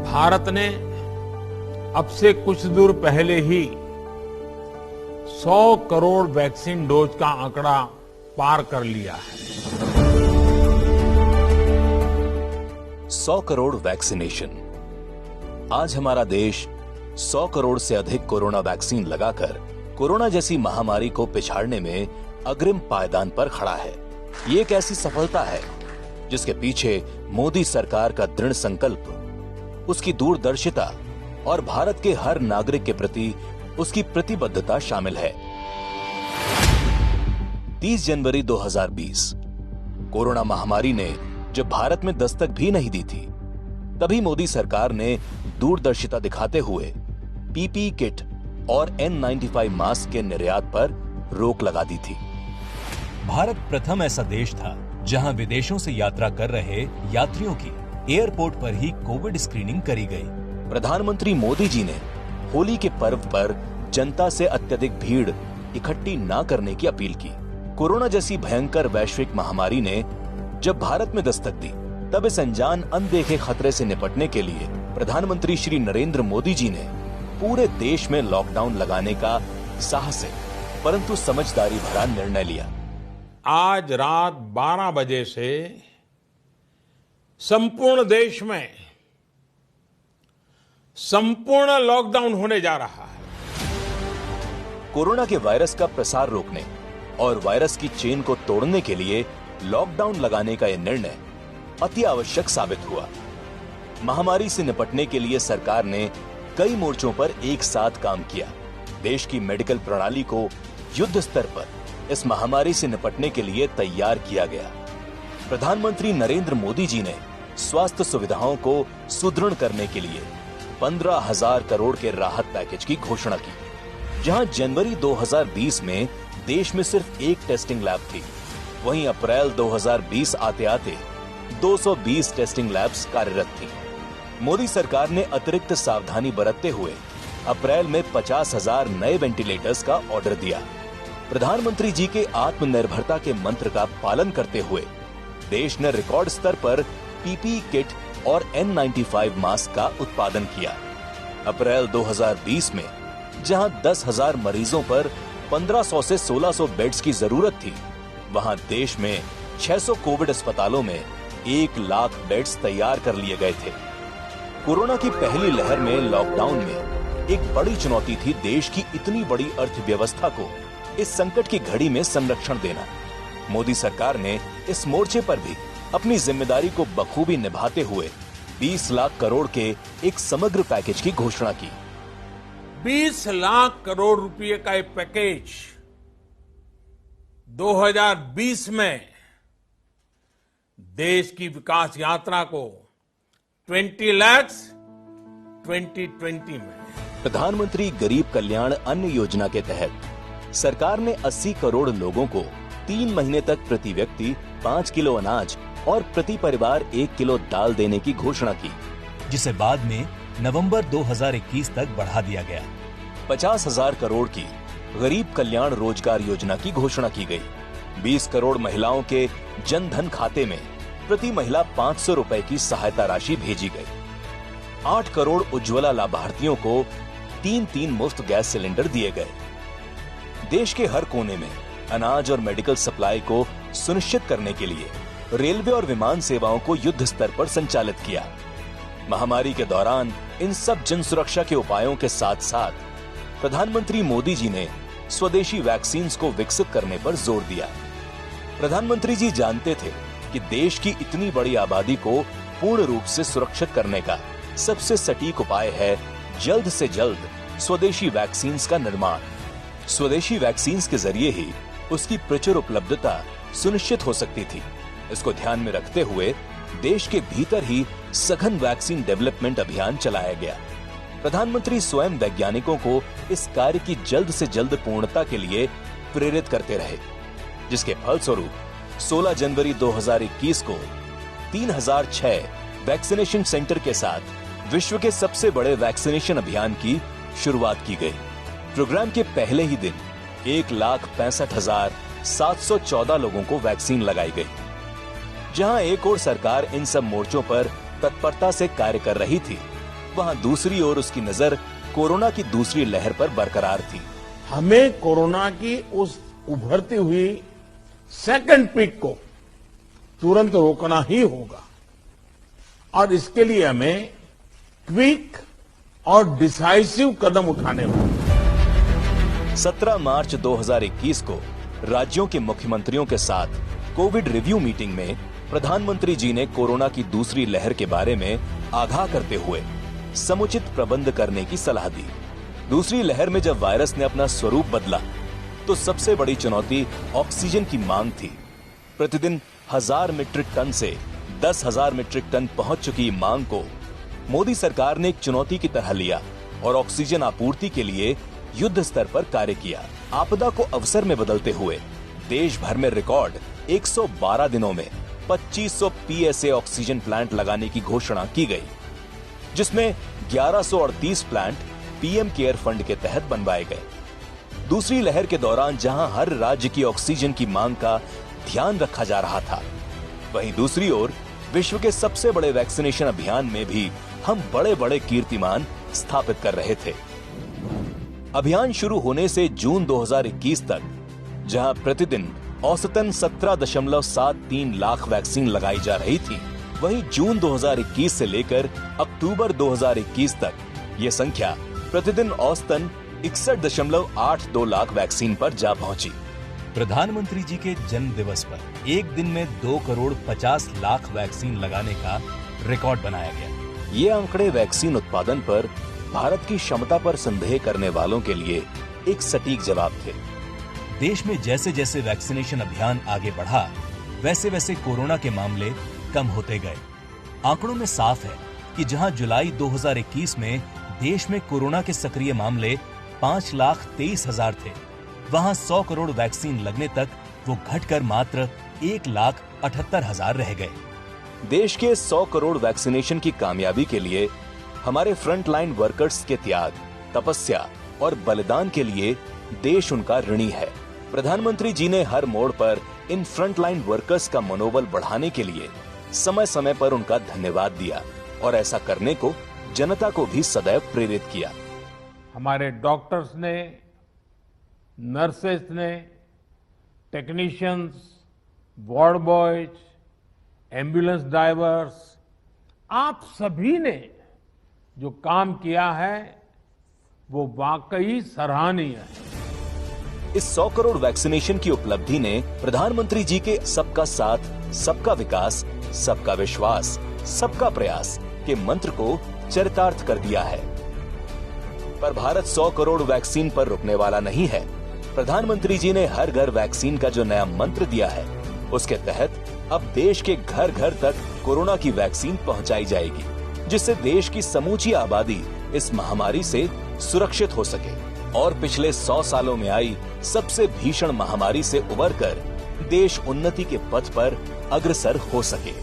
भारत ने अब से कुछ दूर पहले ही 100 करोड़ वैक्सीन डोज का आंकड़ा पार कर लिया है। 100 करोड़ वैक्सीनेशन। आज हमारा देश 100 करोड़ से अधिक कोरोना वैक्सीन लगाकर कोरोना जैसी महामारी को पिछाड़ने में अग्रिम पायदान पर खड़ा है। ये एक ऐसी सफलता है जिसके पीछे मोदी सरकार का दृढ़ संकल्प, उसकी दूरदर्शिता और भारत के हर नागरिक के प्रति उसकी प्रतिबद्धता शामिल है। 30 जनवरी 2020 कोरोना महामारी ने जब भारत में दस्तक भी नहीं दी थी, तभी मोदी सरकार ने दूरदर्शिता दिखाते हुए पीपीई किट और N95 मास्क के निर्यात पर रोक लगा दी थी। भारत प्रथम ऐसा देश था जहां विदेशों से यात्रा कर रहे यात्रियों की एयरपोर्ट पर ही कोविड स्क्रीनिंग करी गई। प्रधानमंत्री मोदी जी ने होली के पर्व पर जनता से अत्यधिक भीड़ इकट्ठी न करने की अपील की। कोरोना जैसी भयंकर वैश्विक महामारी ने जब भारत में दस्तक दी, तब इस अनजान अनदेखे खतरे से निपटने के लिए प्रधानमंत्री श्री नरेंद्र मोदी जी ने पूरे देश में लॉकडाउन लगाने का साहसिक परंतु समझदारी भरा निर्णय लिया। आज रात 12 बजे से संपूर्ण देश में संपूर्ण लॉकडाउन होने जा रहा है। कोरोना के वायरस का प्रसार रोकने और वायरस की चेन को तोड़ने के लिए लॉकडाउन लगाने का यह निर्णय अति आवश्यक साबित हुआ। महामारी से निपटने के लिए सरकार ने कई मोर्चों पर एक साथ काम किया। देश की मेडिकल प्रणाली को युद्ध स्तर पर इस महामारी से निपटने के लिए तैयार किया गया। प्रधानमंत्री नरेंद्र मोदी जी ने स्वास्थ्य सुविधाओं को सुदृढ़ करने के लिए 15,000 करोड़ के राहत पैकेज की घोषणा की। जहां जनवरी 2020 में देश में सिर्फ एक टेस्टिंग लैब थी, वहीं अप्रैल 2020 आते आते 220 टेस्टिंग लैब्स कार्यरत थी। मोदी सरकार ने अतिरिक्त सावधानी बरतते हुए अप्रैल में 50,000 नए वेंटिलेटर्स का ऑर्डर दिया। प्रधानमंत्री जी के आत्मनिर्भरता के मंत्र का पालन करते हुए देश ने रिकॉर्ड स्तर पर पीपीई किट और N95 मास्क का उत्पादन किया। अप्रैल 2020 में जहां 10,000 मरीजों पर 1500 से 1600 बेड्स की जरूरत थी, वहां देश में 600 कोविड अस्पतालों में 1 लाख बेड्स तैयार कर लिए गए थे। कोरोना की पहली लहर में लॉकडाउन में एक बड़ी चुनौती थी देश की इतनी बड़ी अर्थव्यवस्था को इस संकट की घड़ी में संरक्षण देना। मोदी सरकार ने इस मोर्चे पर भी अपनी जिम्मेदारी को बखूबी निभाते हुए 20 लाख करोड़ के एक समग्र पैकेज की घोषणा की। 20 लाख करोड़ रुपए का एक पैकेज 2020 में देश की विकास यात्रा को 20 लाख 2020 में। प्रधानमंत्री गरीब कल्याण अन्न योजना के तहत सरकार ने 80 करोड़ लोगों को 3 महीने तक प्रति व्यक्ति 5 किलो अनाज और प्रति परिवार 1 किलो दाल देने की घोषणा की, जिसे बाद में नवंबर 2021 तक बढ़ा दिया गया। 50,000 करोड़ की गरीब कल्याण रोजगार योजना की घोषणा की गई। 20 करोड़ महिलाओं के जन धन खाते में प्रति महिला 500 रुपए की सहायता राशि भेजी गई। 8 करोड़ उज्ज्वला लाभार्थियों को 3-3 मुफ्त गैस सिलेंडर दिए गए। देश के हर कोने में अनाज और मेडिकल सप्लाई को सुनिश्चित करने के लिए रेलवे और विमान सेवाओं को युद्ध स्तर पर संचालित किया। महामारी के दौरान इन सब जन सुरक्षा के उपायों के साथ साथ प्रधानमंत्री मोदी जी ने स्वदेशी वैक्सीन को विकसित करने पर जोर दिया। प्रधानमंत्री जी जानते थे कि देश की इतनी बड़ी आबादी को पूर्ण रूप से सुरक्षित करने का सबसे सटीक उपाय है जल्द से जल्द स्वदेशी वैक्सीन का निर्माण। स्वदेशी वैक्सीन के जरिए ही उसकी प्रचुर उपलब्धता सुनिश्चित हो सकती थी। इसको ध्यान में रखते हुए देश के भीतर ही सघन वैक्सीन डेवलपमेंट अभियान चलाया गया। प्रधानमंत्री स्वयं वैज्ञानिकों को इस कार्य की जल्द से जल्द पूर्णता के लिए प्रेरित करते रहे, जिसके फलस्वरूप 16 जनवरी 2021 को 3006 वैक्सीनेशन सेंटर के साथ विश्व के सबसे बड़े वैक्सीनेशन अभियान की शुरुआत की गई। प्रोग्राम के पहले ही दिन 1,65,714 लोगों को वैक्सीन लगाई गई। जहां एक ओर सरकार इन सब मोर्चों पर तत्परता से कार्य कर रही थी, वहां दूसरी ओर उसकी नजर कोरोना की दूसरी लहर पर बरकरार थी। हमें कोरोना की उस उभरती हुई सेकंड पीक को तुरंत रोकना ही होगा और इसके लिए हमें क्विक और डिसाइसिव कदम उठाने होंगे। 17 मार्च 2021 को राज्यों के मुख्यमंत्रियों के साथ कोविड रिव्यू मीटिंग में प्रधानमंत्री जी ने कोरोना की दूसरी लहर के बारे में आगाह करते हुए समुचित प्रबंध करने की सलाह दी। दूसरी लहर में जब वायरस ने अपना स्वरूप बदला तो सबसे बड़ी चुनौती ऑक्सीजन की मांग थी। प्रतिदिन 1000 मीट्रिक टन से 10,000 मीट्रिक टन पहुंच चुकी मांग को मोदी सरकार ने एक चुनौती की तरह लिया और ऑक्सीजन आपूर्ति के लिए युद्ध स्तर पर कार्य किया। आपदा को अवसर में बदलते हुए देश भर में रिकॉर्ड 112 दिनों में 2500 पीएसए ऑक्सीजन प्लांट लगाने की घोषणा की गई, जिसमें 1138 प्लांट पीएम केयर फंड के तहत बनवाए गए। दूसरी लहर के दौरान जहां हर राज्य की ऑक्सीजन की मांग का ध्यान रखा जा रहा था, वहीं दूसरी ओर विश्व के सबसे बड़े वैक्सीनेशन अभियान में भी हम बड़े बड़े कीर्तिमान स्थापित कर रहे थे। अभियान शुरू होने से जून 2021 तक जहां प्रतिदिन औसतन 17.73 लाख वैक्सीन लगाई जा रही थी, वहीं जून 2021 से लेकर अक्टूबर 2021 तक ये संख्या प्रतिदिन औसतन 61.82 लाख वैक्सीन पर जा पहुंची। प्रधानमंत्री जी के जन्म दिवस पर एक दिन में 2 करोड़ 50 लाख वैक्सीन लगाने का रिकॉर्ड बनाया गया। ये आंकड़े वैक्सीन उत्पादन पर भारत की क्षमता पर संदेह करने वालों के लिए एक सटीक जवाब थे। देश में जैसे जैसे वैक्सीनेशन अभियान आगे बढ़ा, वैसे वैसे कोरोना के मामले कम होते गए। आंकड़ों में साफ है कि जहां जुलाई 2021 में देश में कोरोना के सक्रिय मामले 5,23,000 थे, वहां 100 करोड़ वैक्सीन लगने तक वो घटकर मात्र 1,78,000 रह गए। देश के 100 करोड़ वैक्सीनेशन की कामयाबी के लिए हमारे फ्रंटलाइन वर्कर्स के त्याग, तपस्या और बलिदान के लिए देश उनका ऋणी है। प्रधानमंत्री जी ने हर मोड़ पर इन फ्रंटलाइन वर्कर्स का मनोबल बढ़ाने के लिए समय समय पर उनका धन्यवाद दिया और ऐसा करने को जनता को भी सदैव प्रेरित किया। हमारे डॉक्टर्स ने, नर्सेस ने, technicians, ward boys, ambulance drivers, आप सभी ने जो काम किया है वो वाकई सराहनीय है। इस 100 करोड़ वैक्सीनेशन की उपलब्धि ने प्रधानमंत्री जी के सबका साथ, सबका विकास, सबका विश्वास, सबका प्रयास के मंत्र को चरितार्थ कर दिया है। पर भारत 100 करोड़ वैक्सीन पर रुकने वाला नहीं है। प्रधानमंत्री जी ने हर घर वैक्सीन का जो नया मंत्र दिया है, उसके तहत अब देश के घर घर तक कोरोना की वैक्सीन पहुंचाई जाएगी, जिससे देश की समूची आबादी इस महामारी से सुरक्षित हो सके और पिछले 100 सालों में आई सबसे भीषण महामारी से उबरकर देश उन्नति के पथ पर अग्रसर हो सके।